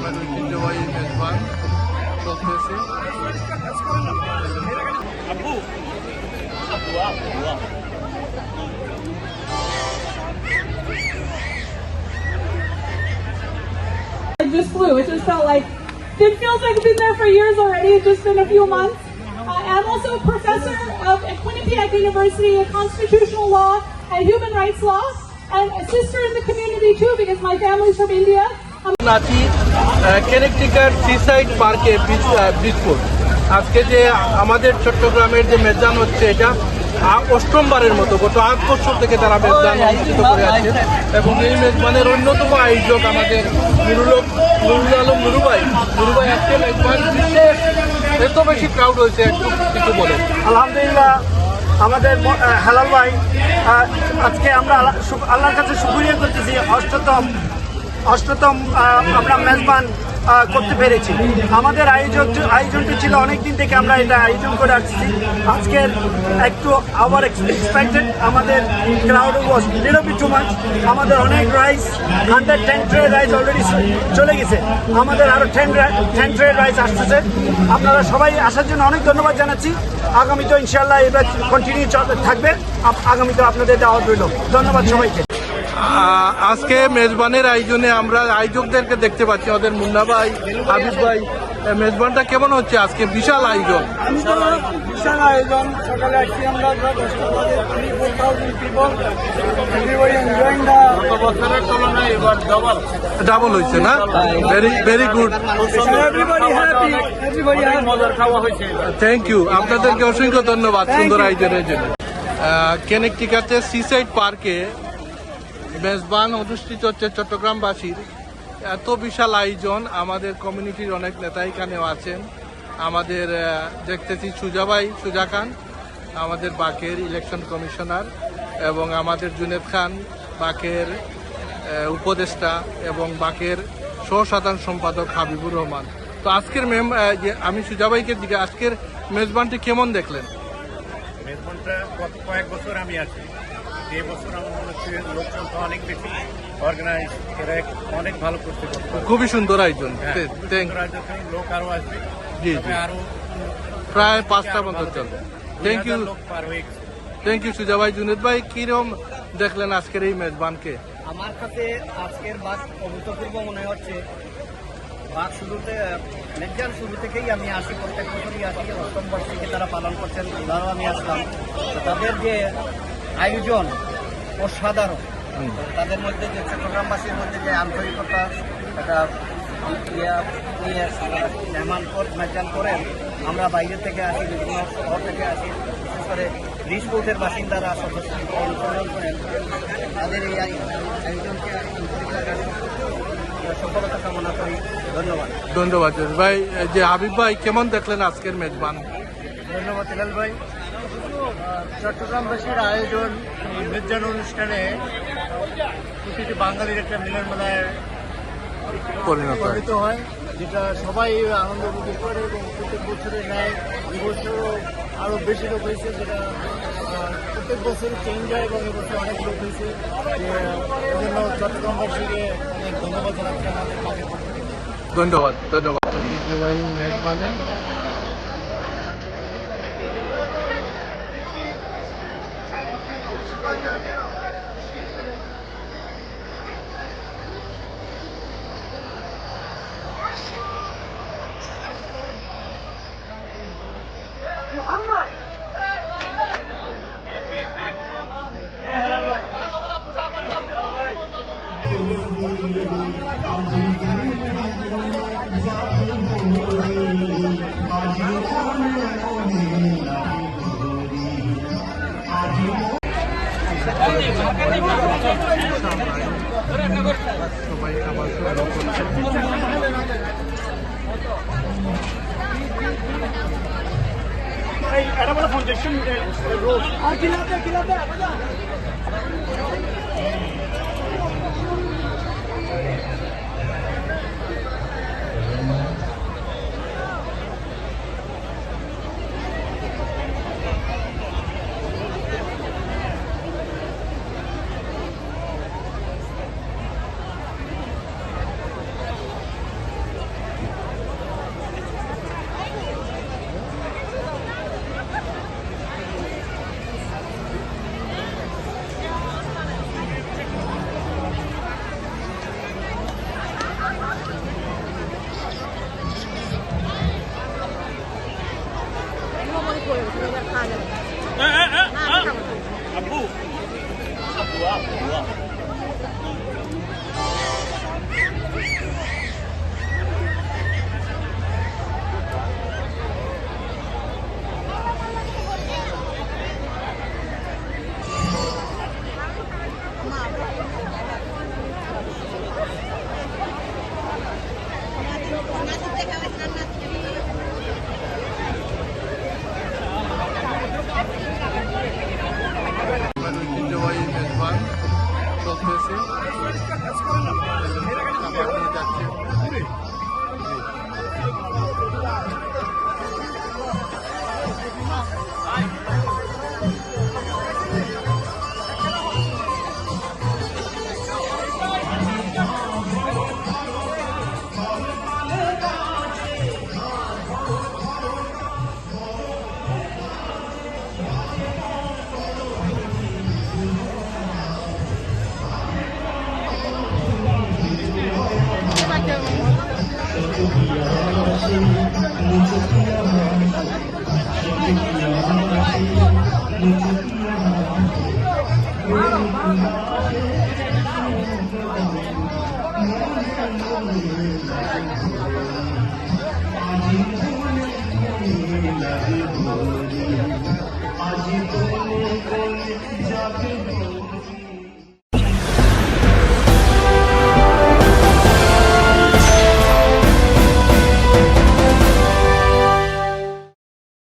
ঐতিহ্যবাহী মেজবান চলতেছে। Just flew. It just felt like it feels like it's been there for years already. It's just been a few months. I'm also a professor of at Quinnipiac University of Constitutional Law and Human Rights Law, and a sister in the community too because my family's from India. আছি কেনেকটিকার seaside পার্কে ব্রিজপুর। আজকে যে আমাদের চট্টগ্রামের যে মেজবান হচ্ছে এটা অষ্টমবারের মতো, গত 8 বছর থেকে তারা মেজবান অনুষ্ঠিত করে আছে এবং এই মেজবানের অন্যতম আয়োজক আমাদের নুরুল আলম নুরুভাই। আজকে মেজবান বিশেষ এত বেশি ক্রাউড হয়েছে, একটু কিছু বলেন। আলহামদুলিল্লাহ, আমাদের হেলাল ভাই, আজকে আমরা আল্লাহর কাছে শুকরিয়া করতেছি, অষ্টতম আমরা মেজবান করতে পেরেছি। আমাদের আয়োজনটি ছিল অনেকদিন থেকে আমরা এটা আয়োজন করে আসছি। আজকের একটু আবার এক্সপেক্টেড, আমাদের crowd was little bit too much. আমাদের অনেক রাইস 110 ট্রে রাইস অলরেডি চলে গেছে, আমাদের আরও 10 ট্রে রাইস আসতেছে। আপনারা সবাই আসার জন্য অনেক ধন্যবাদ জানাচ্ছি। আগামীতে ইনশাআল্লাহ এবার কন্টিনিউ থাকবে, আগামীতে আপনাদের দাওয়াত রইল। ধন্যবাদ সবাইকে। আজকে মেজবানের আয়োজনে আমরা আয়োজকদেরকে দেখতে পাচ্ছি, ওদের মুন্না ভাই, হাবিব ভাই। মেজবানটা কেমন হচ্ছে আজকে? বিশাল আয়োজন। সকালে আসছি আমরা ডাবল হয়েছে না? Very good, thank you. আপনাদেরকে অসংখ্য ধন্যবাদ সুন্দর আয়োজনের জন্য। কেনেকটিকাতে সিসাইড পার্কে মেজবান অনুষ্ঠিত হচ্ছে চট্টগ্রামবাসীর। এত বিশাল আয়োজন, আমাদের কমিউনিটির অনেক নেতা এখানেও আছেন। আমাদের দেখতেছি সুজা খান, আমাদের বাকের ইলেকশন কমিশনার, এবং আমাদের জুনেদ খান বাকের উপদেষ্টা, এবং বাকের সহসাধারণ সম্পাদক হাবিবুর রহমান। তো আজকের আমি সুজাভাইকে দিকে আজকের মেজবানটি কেমন দেখলেন? মেজবানটা গত কয়েক বছর আমি আছি, এই বছর আমার মনে হচ্ছে লোকজন তো অনেক বেশি অর্গানাইজ, এরা অনেক ভালো করতে। খুবই সুন্দর আয়োজন, লোক আরো আসবে। জি, আরো প্রায় 5টা মতো চলবে। থ্যাংক ইউ সুজা ভাই। জুনেদ ভাই, কিরকম দেখলেন আজকের এই মেজবানকে? আমার কাছে আজকের বাস অভূতপূর্ব মনে হচ্ছে। বাস মেজবান শুরু থেকেই আমি আসি, প্রত্যেক বছরই আসি। অষ্টম বর্ষকে তারা পালন করছেন, এবারও আমি আসলাম। তাদের যে আয়োজন অসাধারণ, তাদের মধ্যে যে চট্টগ্রামবাসীর মধ্যে যে আন্তরিকতা, একটা মেজবান করেন। আমরা বাইরে থেকে আসি, বিভিন্ন শহর থেকে আসি, বিশেষ করে ব্রিজপুরের বাসিন্দারা অনুসরণ করেন। তাদের এই আয়োজনকে সফলতা কামনা করি। ধন্যবাদ ভাই। যে হাবিব ভাই, কেমন দেখলেন আজকের মেজবান? ধন্যবাদ হেলাল ভাই। চট্টগ্রামবাসীর আয়োজন মেজবান অনুষ্ঠানে প্রতিটি বাঙালির একটা মিলন মেলায় পরিণত হয়, যেটা সবাই আনন্দ উপভোগ করে এবং প্রত্যেক বছরের ন্যায় এবছরও আরও বেশি লোক হয়েছে, যেটা প্রত্যেক বছরই চেঞ্জ হয় এবং এবছর অনেক লোক হয়েছে। এজন্য চট্টগ্রামবাসীকে অনেক ধন্যবাদ জানাচ্ছি আমাদের পাশে। ধন্যবাদ। সবাই খাবার শুরু করছে। আছে। এখনো যাচ্ছে।